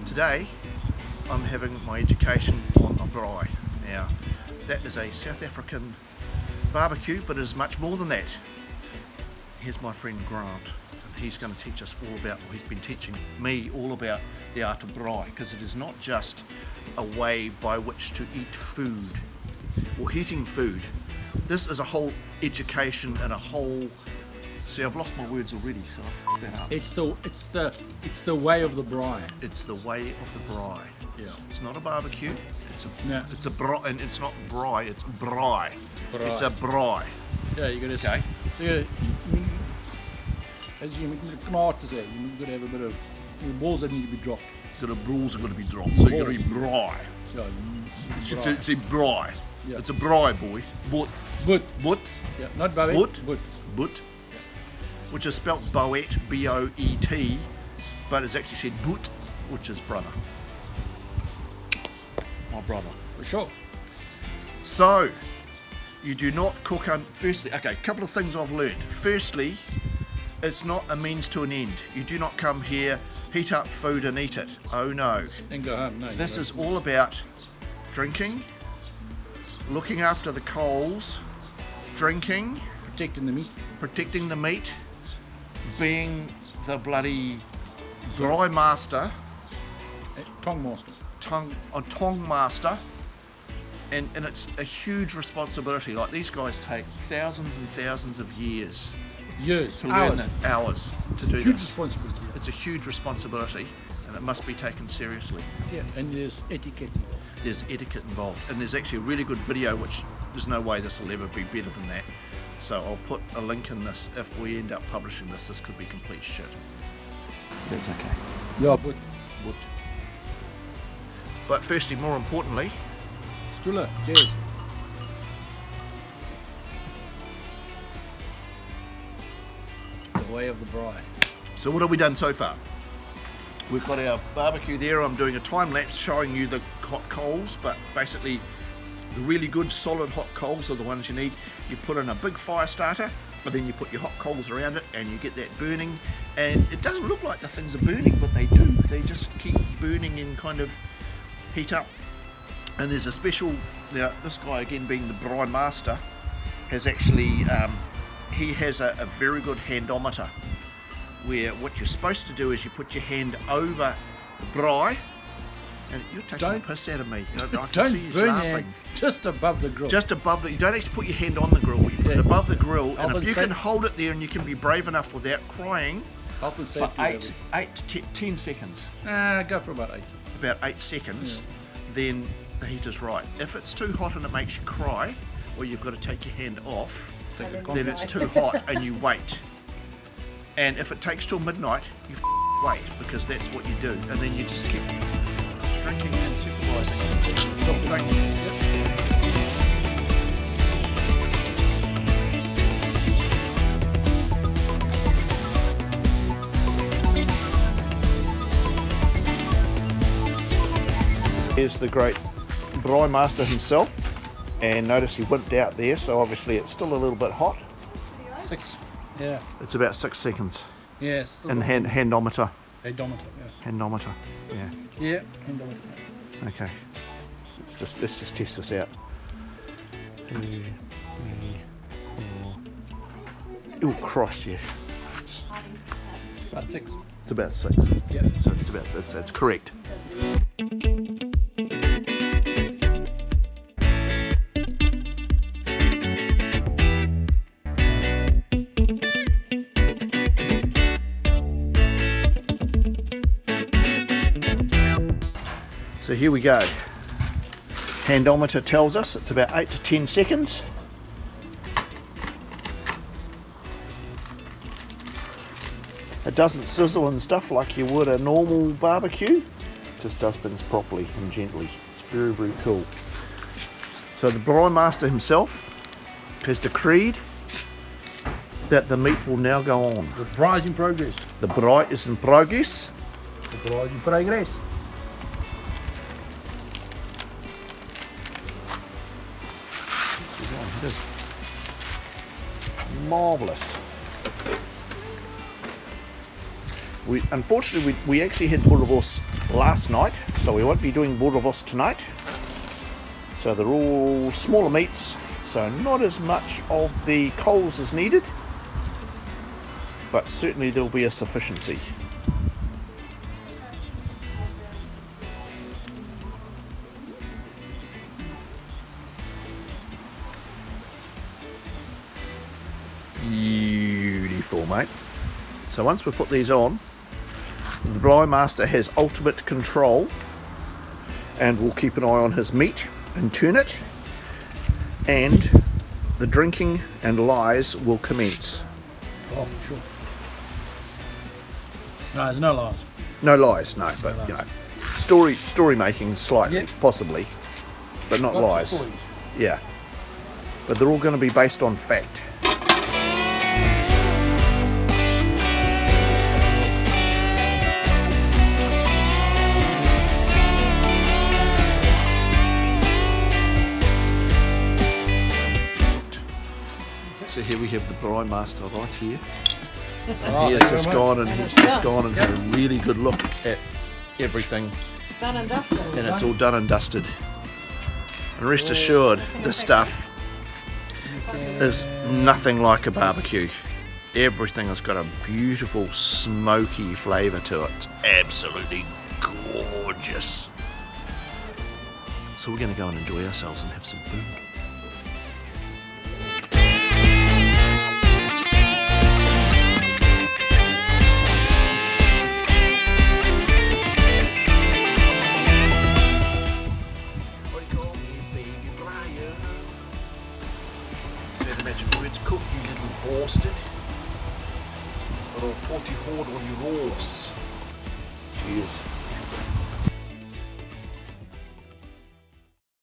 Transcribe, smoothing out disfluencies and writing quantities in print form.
Today I'm having my education on a braai. Now that is a South African barbecue, but it is much more than that. Here's my friend Grant, and he's going to teach us all about, well, he's been teaching me all about the art of braai, because it is not just a way by which to eat food or heating food. This is a whole education and a whole. See, I've lost my words already, so I f***ed that up. It's the way of the braai. It's the way of the braai. Yeah. It's not a barbecue. No. It's a braai, and it's not braai. It's braai. It's a braai. Yeah, you got to. Okay. Yeah. As you moet knaak te say, you got to have a bit of the balls that need to be dropped. Balls are going to be dropped, so you got to be braai. Yeah. It's a braai. Yeah. It's a braai, boy. But. Yeah, not Boet. But. Which is spelt Boet, B-O-E-T, but it's actually said Boet, which is brother. My brother. For sure. So, you do not cook firstly, okay, a couple of things I've learned. Firstly, it's not a means to an end. You do not come here, heat up food and eat it. Oh no. And go home. No. This is all about drinking, looking after the coals, drinking, protecting the meat, being the bloody braai master, tongue master, tongue master, and it's a huge responsibility. Like, these guys take thousands and thousands of years to learn it, hours to do huge this. Responsibility. It's a huge responsibility, and it must be taken seriously. Yeah, and there's etiquette involved. There's etiquette involved, and there's actually a really good video, which there's no way this will ever be better than that. So I'll put a link in this. If we end up publishing this could be complete shit. That's okay. Yeah, but firstly, more importantly, Stula, cheers. The way of the braai. So what have we done so far? We've got our barbecue there. I'm doing a time lapse showing you the hot coals, but basically the really good solid hot coals are the ones you need. You put in a big fire starter, but then you put your hot coals around it and you get that burning, and it doesn't look like the things are burning, but they do. They just keep burning and kind of heat up. And there's a special, now this guy again being the braai master has actually, he has a very good handometer, where what you're supposed to do is you put your hand over the braai. And you're taking the piss out of me. I can see you laughing. Just above the grill. Just above you don't actually put your hand on the grill, you put it above the grill, and if you can hold it there and you can be brave enough without crying for 8 to 10 seconds. Go for about 8. About 8 seconds, then the heat is right. If it's too hot and it makes you cry, or you've got to take your hand off, then it's too hot and you wait. And if it takes till midnight, you wait, because that's what you do. And then you just keep drinking and supervising the whole thing. Here's the great braai master himself, and notice he wimped out there, so obviously it's still a little bit hot. 6, yeah. It's about 6 seconds. Yeah. And handometer. Handometer, yeah. Handometer, yeah. Yeah, handometer. Okay. Let's just test this out. 2, 3, 4. Oh Christ, yeah. It's about 6. It's about 6. Yeah. So it's correct. So here we go. Handometer tells us it's about 8 to 10 seconds. It doesn't sizzle and stuff like you would a normal barbecue. It just does things properly and gently. It's very, very cool. So the braai master himself has decreed that the meat will now go on. The braai is in progress. The braai is in progress. The braai is in progress. marvellous. Unfortunately, we actually had boerewors last night, so we won't be doing boerewors tonight. So they're all smaller meats, so not as much of the coals as needed, but certainly there'll be a sufficiency. Beautiful, mate. So once we put these on, the Braai master has ultimate control and will keep an eye on his meat and turn it, and the drinking and lies will commence. Oh, for sure. No, there's no lies. No lies, no, but lies. you know, story making slightly, Yep. possibly, but not Lots of lies. stories. Yeah, but they're all going to be based on fact. So here we have the Braai master right here. And Oh, he has thank you just very gone much. and And he's it's just done. gone and had a really good look at everything, Done and dusted. and it's all done and dusted. And rest assured, this stuff is nothing like a barbecue. Everything has got a beautiful smoky flavour to it. It's absolutely gorgeous. So we're going to go and enjoy ourselves and have some food. Cook, you little bastard. But I'll put you hard on your horse. Cheers.